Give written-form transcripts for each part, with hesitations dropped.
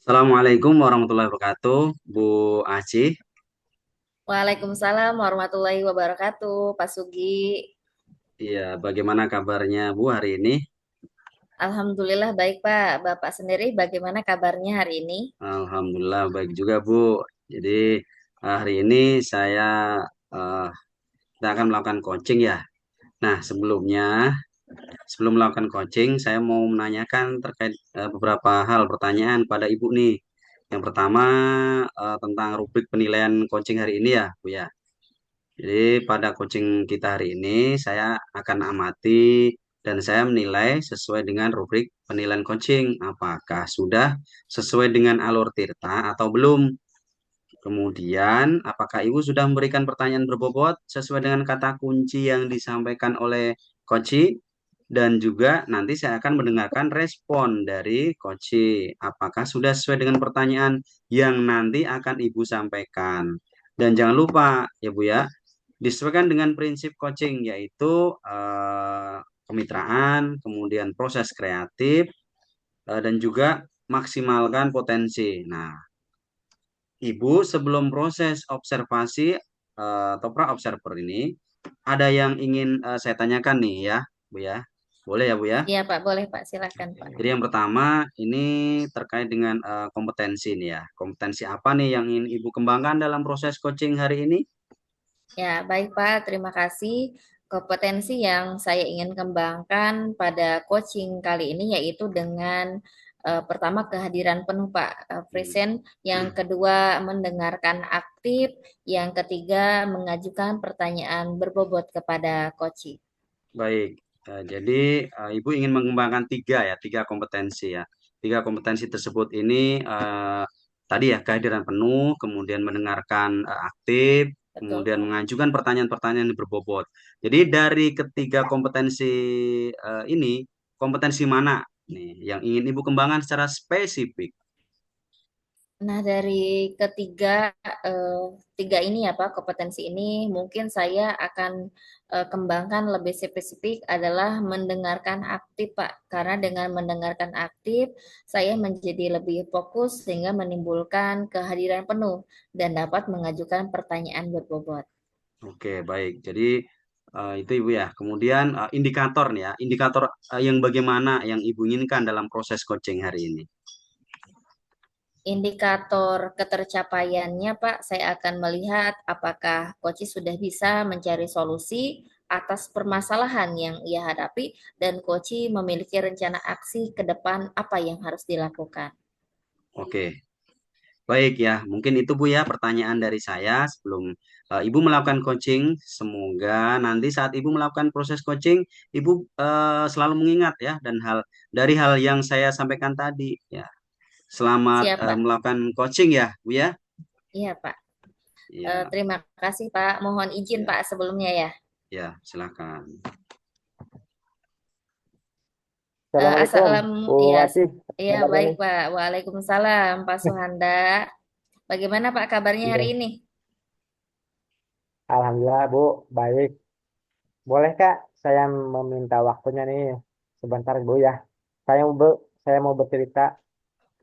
Assalamualaikum warahmatullahi wabarakatuh, Bu Aci. Waalaikumsalam warahmatullahi wabarakatuh, Pak Sugi. Iya, bagaimana kabarnya Bu hari ini? Alhamdulillah baik, Pak. Bapak sendiri bagaimana kabarnya hari ini? Alhamdulillah baik juga Bu. Jadi hari ini saya eh, kita akan melakukan coaching ya. Nah, sebelum melakukan coaching, saya mau menanyakan terkait beberapa hal pertanyaan pada Ibu nih. Yang pertama tentang rubrik penilaian coaching hari ini ya, Bu ya. Jadi pada coaching kita hari ini saya akan amati dan saya menilai sesuai dengan rubrik penilaian coaching. Apakah sudah sesuai dengan alur tirta atau belum? Kemudian, apakah Ibu sudah memberikan pertanyaan berbobot sesuai dengan kata kunci yang disampaikan oleh coach? Dan juga nanti saya akan mendengarkan respon dari coach. Apakah sudah sesuai dengan pertanyaan yang nanti akan Ibu sampaikan? Dan jangan lupa ya Bu ya, disesuaikan dengan prinsip coaching yaitu kemitraan, kemudian proses kreatif, dan juga maksimalkan potensi. Nah, Ibu sebelum proses observasi atau pra-observer ini, ada yang ingin saya tanyakan nih ya, Bu ya. Boleh ya, Bu ya? Iya, Pak, boleh, Pak. Silakan, Pak. Jadi yang pertama ini terkait dengan kompetensi nih ya. Kompetensi apa nih yang ingin Ibu kembangkan dalam proses coaching hari ini? Ya, baik, Pak. Terima kasih. Kompetensi yang saya ingin kembangkan pada coaching kali ini yaitu dengan pertama kehadiran penuh, Pak, Hmm. present, yang kedua mendengarkan aktif, yang ketiga mengajukan pertanyaan berbobot kepada coaching. Baik, jadi Ibu ingin mengembangkan tiga kompetensi ya. Tiga kompetensi tersebut ini tadi ya kehadiran penuh, kemudian mendengarkan aktif, Betul, kemudian Pak. mengajukan pertanyaan-pertanyaan yang berbobot. Jadi dari ketiga kompetensi ini, kompetensi mana nih yang ingin Ibu kembangkan secara spesifik? Nah, dari eh, tiga ini ya Pak, kompetensi ini mungkin saya akan kembangkan lebih spesifik adalah mendengarkan aktif Pak. Karena dengan mendengarkan aktif, saya menjadi lebih fokus sehingga menimbulkan kehadiran penuh dan dapat mengajukan pertanyaan berbobot. Oke, baik. Jadi itu Ibu ya. Kemudian indikator nih ya, indikator yang bagaimana yang Ibu inginkan dalam proses coaching hari ini? Indikator ketercapaiannya, Pak, saya akan melihat apakah coach sudah bisa mencari solusi atas permasalahan yang ia hadapi dan coach memiliki rencana aksi ke depan apa yang harus dilakukan. Oke, baik ya. Mungkin itu Bu ya pertanyaan dari saya sebelum Ibu melakukan coaching. Semoga nanti saat Ibu melakukan proses coaching, Ibu selalu mengingat ya dan dari hal yang saya sampaikan tadi ya. Selamat Siap, Pak. melakukan coaching ya, Bu ya. Iya, Pak. Ya, Terima kasih, Pak. Mohon izin, ya, Pak, sebelumnya ya. ya, silakan. Assalam, Assalamualaikum, Bu ya, Aci. ya, Kabarnya baik, nih? Pak. Waalaikumsalam, Pak Suhanda. Bagaimana, Pak, kabarnya hari Iya. ini? Alhamdulillah, Bu. Baik. Boleh, Kak? Saya meminta waktunya nih sebentar, Bu ya. Saya mau, saya mau bercerita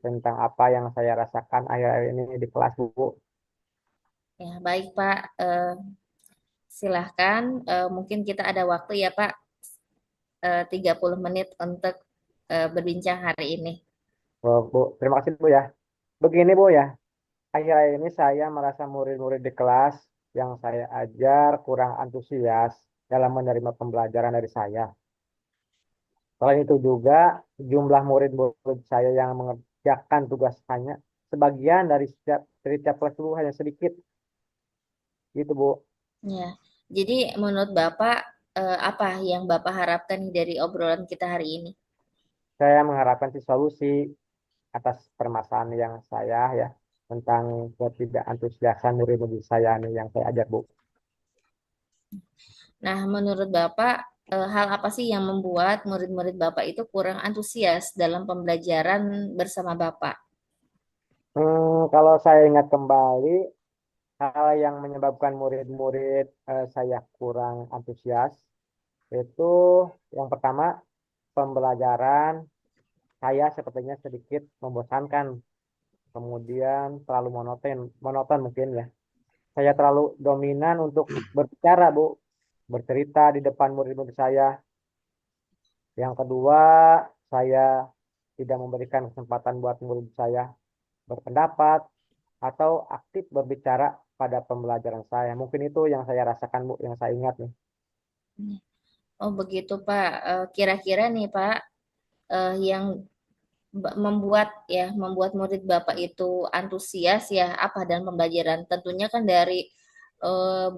tentang apa yang saya rasakan akhir-akhir ini di kelas, Bu. Ya, baik, Pak. Silahkan, mungkin kita ada waktu ya Pak, 30 menit untuk berbincang hari ini. Oh, Bu, terima kasih, Bu ya. Begini, Bu ya. Akhir-akhir ini saya merasa murid-murid di kelas yang saya ajar kurang antusias dalam menerima pembelajaran dari saya. Selain itu juga jumlah murid-murid saya yang mengerjakan tugas hanya sebagian dari setiap kelas itu hanya sedikit gitu Bu. Ya, jadi menurut Bapak apa yang Bapak harapkan dari obrolan kita hari ini? Saya mengharapkan sih solusi atas permasalahan yang saya ya tentang ketidakantusiasan murid-murid saya nih yang saya ajar Bu. Nah, menurut Bapak hal apa sih yang membuat murid-murid Bapak itu kurang antusias dalam pembelajaran bersama Bapak? Kalau saya ingat kembali hal yang menyebabkan murid-murid saya kurang antusias itu yang pertama pembelajaran saya sepertinya sedikit membosankan. kemudian terlalu monoton, monoton mungkin ya. Saya terlalu dominan untuk berbicara, Bu, bercerita di depan murid-murid saya. Yang kedua, saya tidak memberikan kesempatan buat murid saya berpendapat atau aktif berbicara pada pembelajaran saya. Mungkin itu yang saya rasakan, Bu, yang saya ingat nih. Oh begitu Pak. Kira-kira nih Pak, yang membuat murid Bapak itu antusias ya apa dan pembelajaran. Tentunya kan dari eh,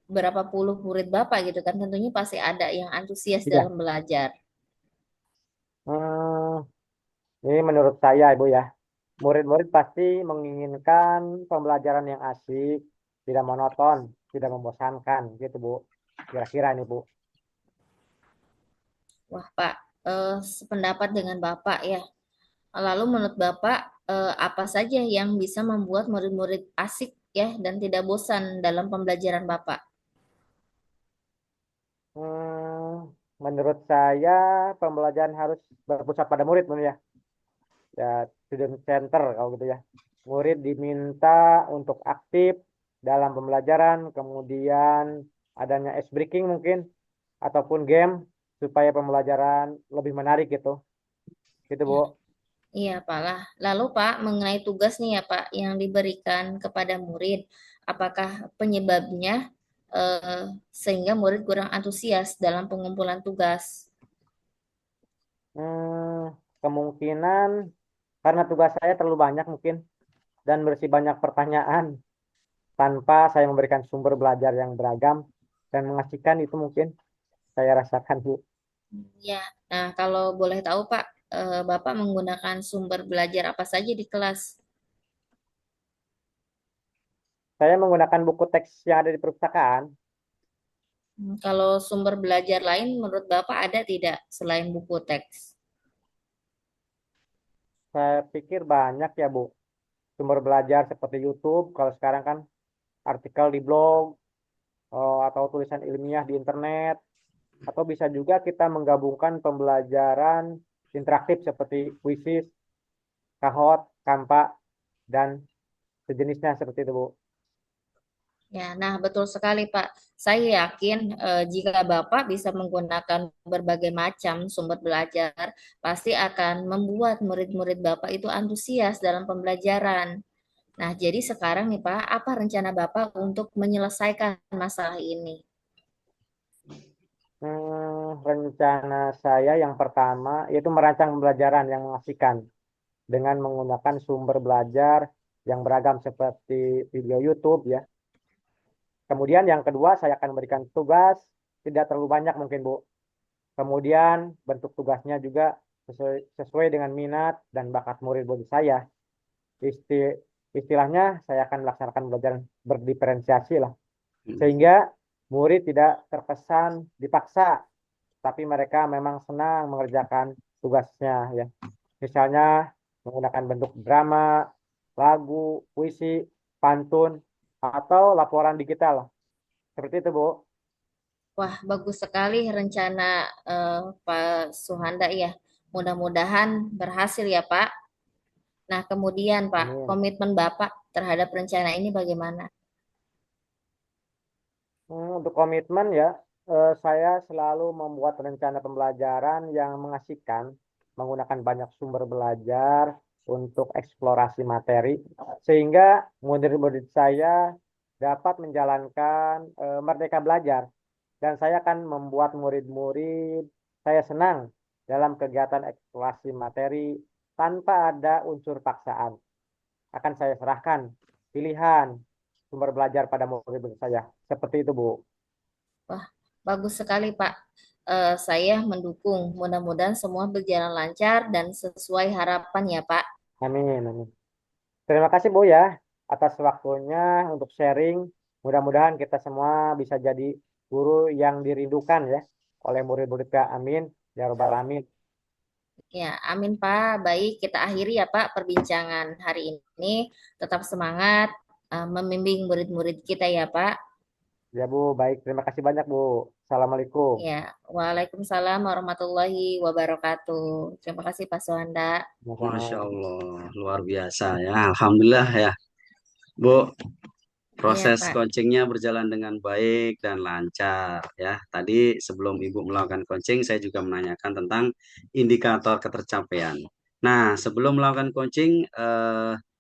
berapa puluh murid Bapak gitu kan, tentunya pasti ada yang antusias Iya. dalam belajar. Hmm, ini menurut saya, Ibu ya. Murid-murid pasti menginginkan pembelajaran yang asik, tidak monoton, tidak membosankan, gitu, Bu. Kira-kira nih, Bu. Wah Pak, sependapat dengan Bapak ya. Lalu menurut Bapak, apa saja yang bisa membuat murid-murid asik ya dan tidak bosan dalam pembelajaran Bapak? Menurut saya pembelajaran harus berpusat pada murid, Bu, ya. Ya, student center kalau gitu ya. Murid diminta untuk aktif dalam pembelajaran, kemudian adanya ice breaking mungkin ataupun game supaya pembelajaran lebih menarik gitu. Gitu, Bu. Ya, iya Pak lah. Lalu Pak, mengenai tugas nih ya Pak yang diberikan kepada murid, apakah penyebabnya sehingga murid kurang antusias dalam pengumpulan tugas? Kemungkinan karena tugas saya terlalu banyak mungkin dan bersih banyak pertanyaan tanpa saya memberikan sumber belajar yang beragam dan mengasihkan itu mungkin saya rasakan, Bu. Ya, nah kalau boleh tahu Pak, Bapak menggunakan sumber belajar apa saja di kelas? Saya menggunakan buku teks yang ada di perpustakaan. Kalau sumber belajar lain menurut Bapak ada tidak selain buku teks? Saya pikir banyak ya, Bu. Sumber belajar seperti YouTube, kalau sekarang kan artikel di blog, atau tulisan ilmiah di internet, atau bisa juga kita menggabungkan pembelajaran interaktif seperti Quizzes, Kahoot, Kampa, dan sejenisnya seperti itu, Bu. Ya, nah betul sekali Pak. Saya yakin jika Bapak bisa menggunakan berbagai macam sumber belajar, pasti akan membuat murid-murid Bapak itu antusias dalam pembelajaran. Nah, jadi sekarang nih Pak, apa rencana Bapak untuk menyelesaikan masalah ini? Rencana saya yang pertama yaitu merancang pembelajaran yang mengasihkan dengan menggunakan sumber belajar yang beragam seperti video YouTube ya. Kemudian yang kedua saya akan memberikan tugas tidak terlalu banyak mungkin, Bu. Kemudian bentuk tugasnya juga sesuai dengan minat dan bakat murid-murid saya. Isti- Istilahnya saya akan melaksanakan belajar berdiferensiasi lah. Sehingga murid tidak terkesan dipaksa, tapi mereka memang senang mengerjakan tugasnya ya. Misalnya menggunakan bentuk drama, lagu, puisi, pantun, atau laporan digital. Seperti itu, Bu. Wah, bagus sekali rencana Pak Suhanda ya. Mudah-mudahan berhasil ya Pak. Nah, kemudian Pak, Amin. komitmen Bapak terhadap rencana ini bagaimana? Untuk komitmen ya, saya selalu membuat rencana pembelajaran yang mengasihkan, menggunakan banyak sumber belajar untuk eksplorasi materi, sehingga murid-murid saya dapat menjalankan merdeka belajar. Dan saya akan membuat murid-murid saya senang dalam kegiatan eksplorasi materi tanpa ada unsur paksaan. Akan saya serahkan pilihan sumber belajar pada murid-murid saya. Seperti itu, Bu. Wah, bagus sekali Pak. Saya mendukung. Mudah-mudahan semua berjalan lancar dan sesuai harapan ya Pak. Amin, amin. Terima kasih, Bu, ya, atas waktunya untuk sharing. Mudah-mudahan kita semua bisa jadi guru yang dirindukan ya oleh murid-murid kita. Amin. Ya Rabbal Alamin. Ya, amin Pak. Baik, kita akhiri ya Pak perbincangan hari ini. Tetap semangat membimbing murid-murid kita ya Pak. Ya Bu, baik. Terima kasih banyak Bu. Assalamualaikum. Ya, Waalaikumsalam warahmatullahi wabarakatuh. Terima kasih Pak Suhanda. Masya Sama-sama. Allah, luar biasa ya. Alhamdulillah ya, Bu. Iya Proses Pak. coachingnya berjalan dengan baik dan lancar ya. Tadi sebelum Ibu melakukan coaching, saya juga menanyakan tentang indikator ketercapaian. Nah, sebelum melakukan coaching,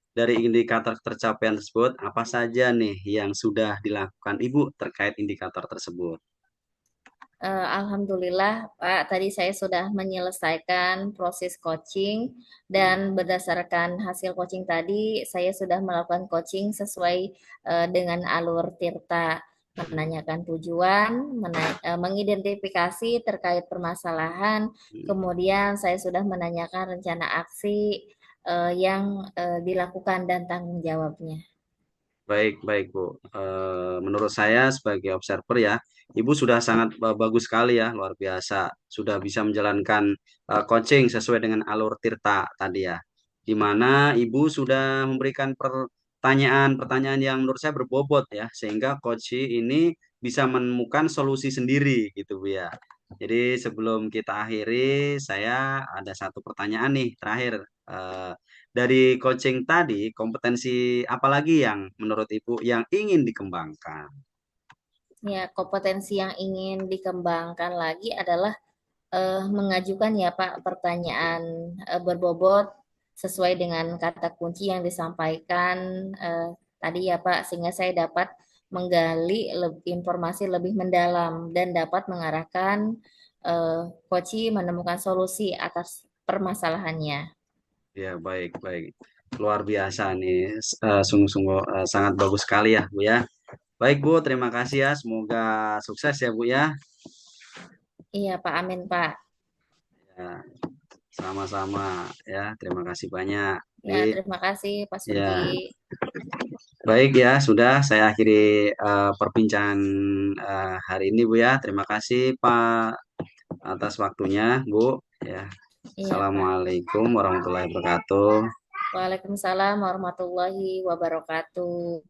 dari indikator ketercapaian tersebut, apa saja nih yang sudah dilakukan Ibu terkait indikator tersebut? Alhamdulillah, Pak, tadi saya sudah menyelesaikan proses coaching dan berdasarkan hasil coaching tadi, saya sudah melakukan coaching sesuai dengan alur Tirta, menanyakan tujuan, mengidentifikasi terkait permasalahan, kemudian saya sudah menanyakan rencana aksi yang dilakukan dan tanggung jawabnya. Baik, baik Bu. Menurut saya sebagai observer ya, Ibu sudah sangat bagus sekali ya, luar biasa. Sudah bisa menjalankan coaching sesuai dengan alur Tirta tadi ya. Di mana Ibu sudah memberikan pertanyaan-pertanyaan yang menurut saya berbobot ya, sehingga coach ini bisa menemukan solusi sendiri gitu Bu ya. Jadi sebelum kita akhiri, saya ada satu pertanyaan nih terakhir. Eh, dari coaching tadi, kompetensi apa lagi yang menurut Ibu yang ingin dikembangkan? Ya, kompetensi yang ingin dikembangkan lagi adalah mengajukan ya Pak pertanyaan berbobot sesuai dengan kata kunci yang disampaikan tadi ya Pak, sehingga saya dapat menggali informasi lebih mendalam dan dapat mengarahkan Koci menemukan solusi atas permasalahannya. Ya, baik, baik. Luar biasa nih, sungguh-sungguh sangat bagus sekali ya, Bu ya. Baik, Bu, terima kasih ya. Semoga sukses ya, Bu ya. Iya Pak, amin Pak. Ya, sama-sama ya. Terima kasih banyak. Ya, Jadi, terima kasih Pak Sugi. ya, baik ya, sudah saya akhiri perbincangan hari ini, Bu ya. Terima kasih, Pak, atas waktunya, Bu. Ya. Iya Pak. Assalamualaikum warahmatullahi wabarakatuh. Waalaikumsalam warahmatullahi wabarakatuh.